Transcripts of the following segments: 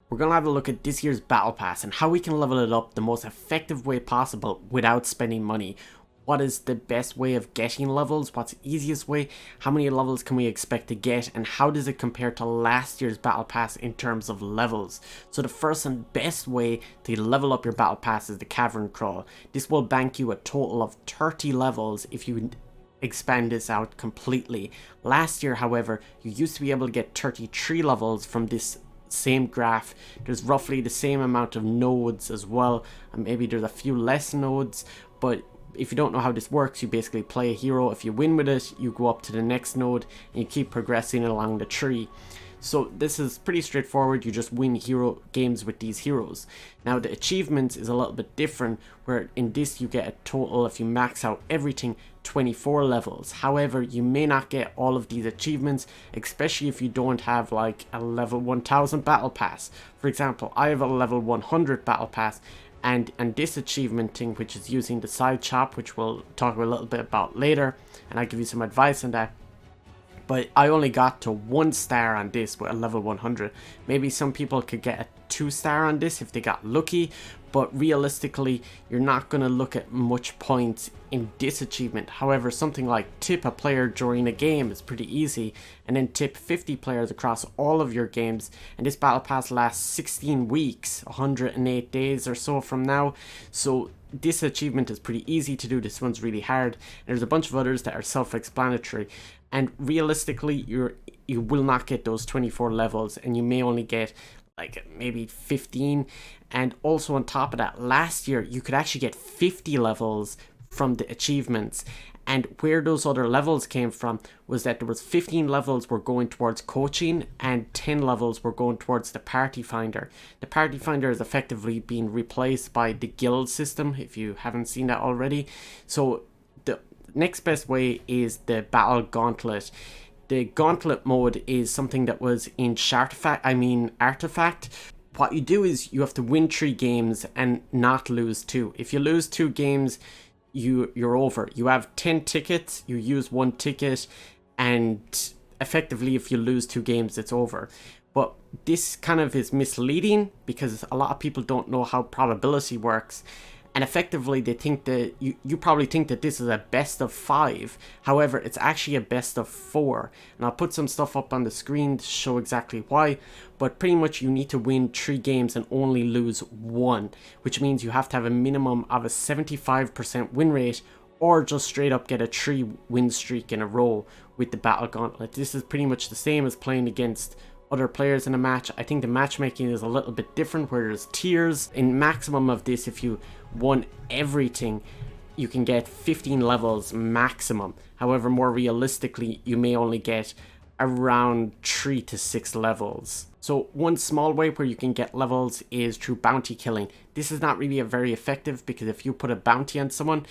we're going to have a look at this year's Battle Pass and how we can level it up the most effective way possible without spending money. What is the best way of getting levels? What's the easiest way? How many levels can we expect to get? And how does it compare to last year's Battle Pass in terms of levels? So the first and best way to level up your Battle Pass is the Cavern Crawl. This will bank you a total of 30 levels if you expand this out completely. Last year, however, you used to be able to get 33 levels from this same graph. There's roughly the same amount of nodes as well, and maybe there's a few less nodes, but if you don't know how this works, you basically play a hero. If you win with it, you go up to the next node and you keep progressing along the tree. So this is pretty straightforward. You just win hero games with these heroes. Now the achievements is a little bit different, where in this you get a total, if you max out everything, 24 levels. However, you may not get all of these achievements, especially if you don't have like a level 1000 battle pass. For example, I have a level 100 battle pass, and this achievement thing, which is using the SIDESHOP, which we'll talk a little bit about later, and I'll give you some advice on that. But I only got to 1 star on this with a level 100. Maybe some people could get a 2 star on this if they got lucky, but realistically you're not going to look at much points in this achievement. However, something like tip a player during a game is pretty easy, and then tip 50 players across all of your games, and this battle pass lasts 16 weeks, 108 days or so from now. So this achievement is pretty easy to do. This one's really hard, and there's a bunch of others that are self-explanatory, and realistically you will not get those 24 levels, and you may only get like maybe 15. And also on top of that, last year you could actually get 50 levels from the achievements, and where those other levels came from was that there was 15 levels were going towards coaching and 10 levels were going towards the party finder. The party finder is effectively being replaced by the guild system, if you haven't seen that already. So the next best way is the battle gauntlet. The gauntlet mode is something that was in Artifact. What you do is you have to win 3 games and not lose 2. If you lose 2 games, you're over. You have 10 tickets, you use 1 ticket, and effectively if you lose 2 games, it's over. But this kind of is misleading because a lot of people don't know how probability works. And effectively they think that you probably think that this is a best of 5. However, it's actually a best of 4. And I'll put some stuff up on the screen to show exactly why. But pretty much you need to win 3 games and only lose 1. Which means you have to have a minimum of a 75% win rate, or just straight up get a 3 win streak in a row with the Battle Gauntlet. This is pretty much the same as playing against other players in a match. I think the matchmaking is a little bit different, where there's tiers. In maximum of this, if you won everything, you can get 15 levels maximum. However, more realistically, you may only get around 3 to 6 levels. So one small way where you can get levels is through bounty killing. This is not really a very effective, because if you put a bounty on someone,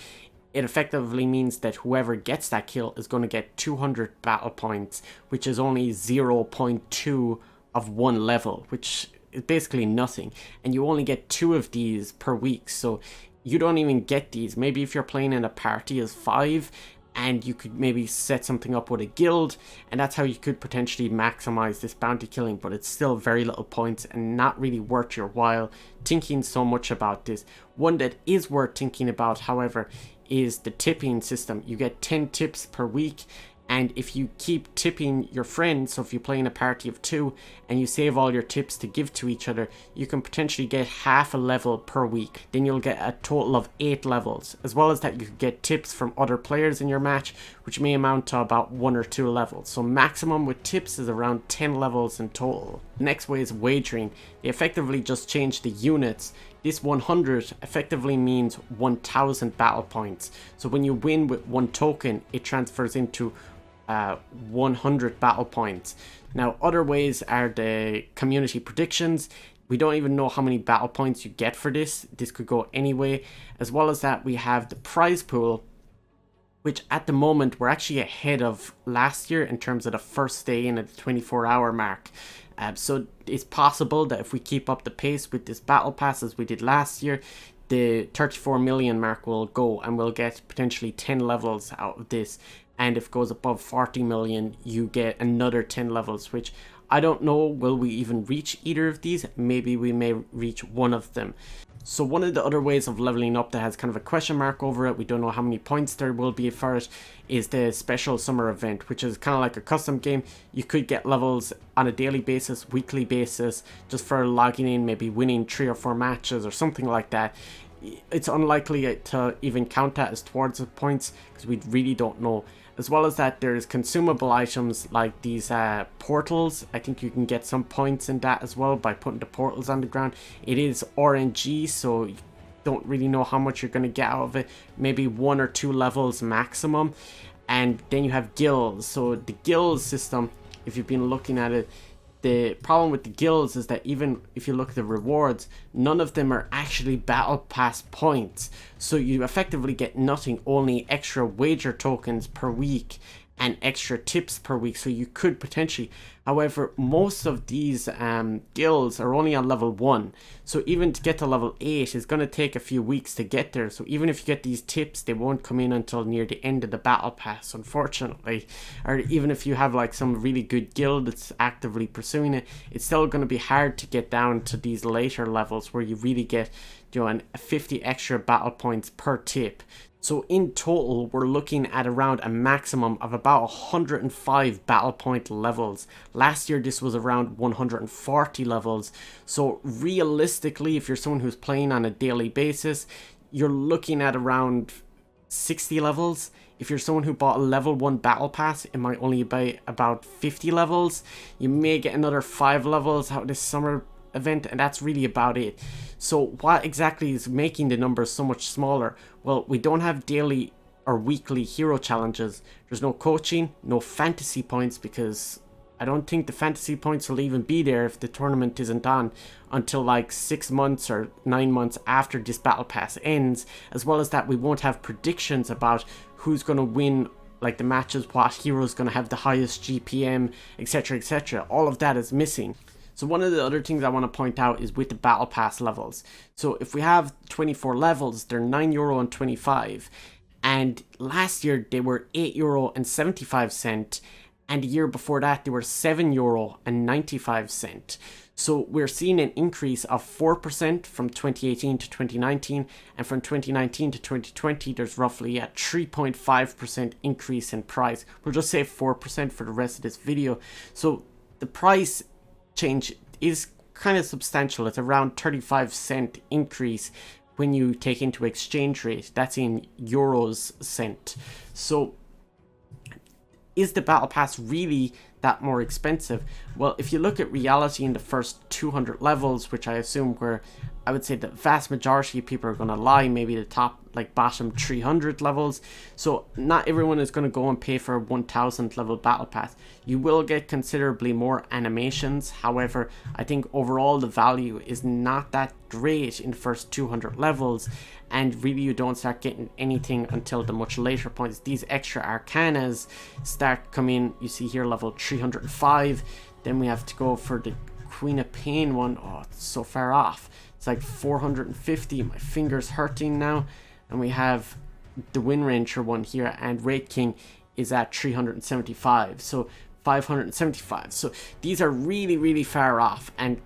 it effectively means that whoever gets that kill is going to get 200 battle points, which is only 0.2 of 1 level, which is basically nothing. And you only get 2 of these per week, so you don't even get these. Maybe if you're playing in a party as 5, and you could maybe set something up with a guild, and that's how you could potentially maximize this bounty killing, but it's still very little points and not really worth your while thinking so much about this. One that is worth thinking about, however, is the tipping system. You get 10 tips per week, and if you keep tipping your friends, so if you play in a party of 2 and you save all your tips to give to each other, you can potentially get half a level per week. Then you'll get a total of 8 levels. As well as that, you could get tips from other players in your match, which may amount to about 1 or 2 levels. So maximum with tips is around 10 levels in total. The next way is wagering. They effectively just changed the units. This 100 effectively means 1000 battle points. So when you win with 1 token, it transfers into 100 battle points. Now, other ways are the community predictions. We don't even know how many battle points you get for this. This could go anyway. As well as that, we have the prize pool, which at the moment we're actually ahead of last year in terms of the first day in at the 24-hour mark. So it's possible that if we keep up the pace with this battle pass as we did last year, the 34 million mark will go, and we'll get potentially 10 levels out of this. And if it goes above 40 million, you get another 10 levels, which I don't know, will we even reach either of these? Maybe we may reach one of them. So one of the other ways of leveling up that has kind of a question mark over it, we don't know how many points there will be for it, is the special summer event, which is kind of like a custom game. You could get levels on a daily basis, weekly basis, just for logging in, maybe winning 3 or 4 matches or something like that. It's unlikely to even count that as towards the points, because we really don't know. As well as that, there's consumable items like these portals. I think you can get some points in that as well by putting the portals on the ground. It is RNG, so you don't really know how much you're going to get out of it. Maybe 1 or 2 levels maximum. And then you have guilds. So the guild system, if you've been looking at it, the problem with the guilds is that even if you look at the rewards, none of them are actually battle pass points. So you effectively get nothing, only extra wager tokens per week and extra tips per week. So you could potentially, however, most of these guilds are only on level 1. So even to get to level 8 is going to take a few weeks to get there. So even if you get these tips, they won't come in until near the end of the battle pass, unfortunately. Or even if you have like some really good guild that's actively pursuing it, it's still going to be hard to get down to these later levels where you really get, you know, 50 extra battle points per tip. So in total, we're looking at around a maximum of about 105 battle point levels. Last year, this was around 140 levels. So realistically, if you're someone who's playing on a daily basis, you're looking at around 60 levels. If you're someone who bought a level 1 battle pass, it might only be about 50 levels. You may get another 5 levels out of this summer event, and that's really about it. So what exactly is making the numbers so much smaller? Well, we don't have daily or weekly hero challenges. There's no coaching, no fantasy points, because I don't think the fantasy points will even be there if the tournament isn't on until like 6 months or 9 months after this battle pass ends. As well as that, we won't have predictions about who's going to win, like the matches, what hero is going to have the highest GPM, etc, etc. All of that is missing. So one of the other things I want to point out is with the battle pass levels. So if we have 24 levels, they're €9.25, and last year they were €8.75, and the year before that they were €7.95. So we're seeing an increase of 4% from 2018 to 2019, and from 2019 to 2020 there's roughly a 3.5% increase in price. We'll just say 4% for the rest of this video. So the price change is kind of substantial. It's around 35-cent increase when you take into exchange rate. That's in euros cent. So is the battle pass really that more expensive? Well, if you look at reality in the first 200 levels, which I assume where I would say the vast majority of people are going to lie, maybe the top, like bottom 300 levels. So not everyone is going to go and pay for a 1000 level battle pass. You will get considerably more animations. However, I think overall the value is not that great in the first 200 levels, and really you don't start getting anything until the much later points. These extra arcanas start coming, you see here level 305. Then we have to go for the Queen of Pain one. Oh, it's so far off. It's like 450. My finger's hurting now. And we have the Wind Ranger one here, and Raid King is at 375. So 575. So these are really far off and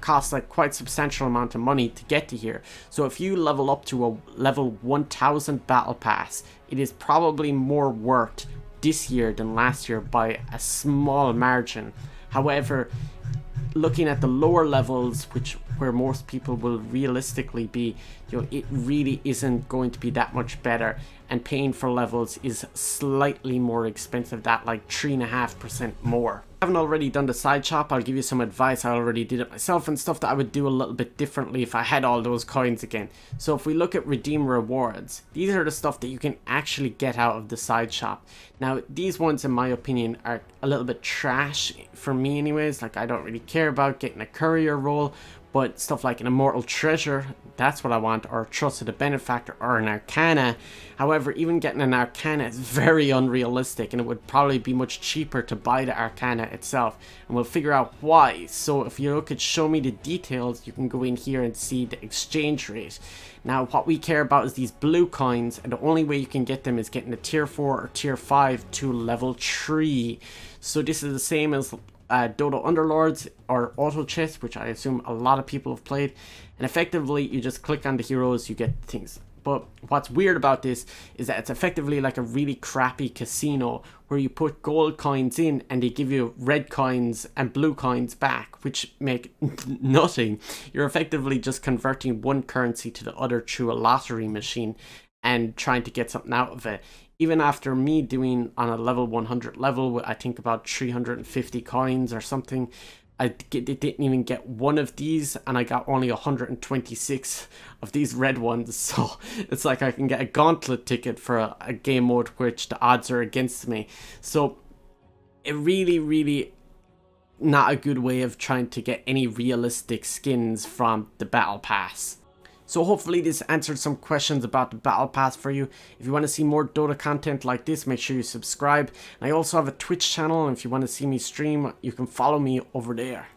cost like quite substantial amount of money to get to here. So if you level up to a level 1000 battle pass, it is probably more worth this year than last year by a small margin. However, looking at the lower levels, where most people will realistically be, you know, it really isn't going to be that much better, and paying for levels is slightly more expensive, that like 3.5% more. If you haven't already done the side shop, I'll give you some advice. I already did it myself, and stuff that I would do a little bit differently if I had all those coins again. So if we look at redeem rewards, these are the stuff that you can actually get out of the side shop. Now these ones in my opinion are a little bit trash for me anyways. Like I don't really care about getting a courier role, but stuff like an immortal treasure, that's what I want, or a trusted benefactor, or an arcana. However, even getting an arcana is very unrealistic, and it would probably be much cheaper to buy the arcana itself, and we'll figure out why. So if you look at show me the details, you can go in here and see the exchange rate. Now what we care about is these blue coins, and the only way you can get them is getting a tier 4 or tier 5 to level 3. So this is the same as Dota Underlords or Auto Chess, which I assume a lot of people have played, and effectively you just click on the heroes, you get things. But what's weird about this is that it's effectively like a really crappy casino where you put gold coins in and they give you red coins and blue coins back, which make nothing. You're effectively just converting one currency to the other through a lottery machine and trying to get something out of it. Even after me doing on a level 100 level, I think about 350 coins or something, I didn't even get one of these, and I got only 126 of these red ones. So it's like I can get a gauntlet ticket for a game mode which the odds are against me. So it really not a good way of trying to get any realistic skins from the battle pass. So hopefully this answered some questions about the battle pass for you. If you want to see more Dota content like this, make sure you subscribe. And I also have a Twitch channel, and if you want to see me stream, you can follow me over there.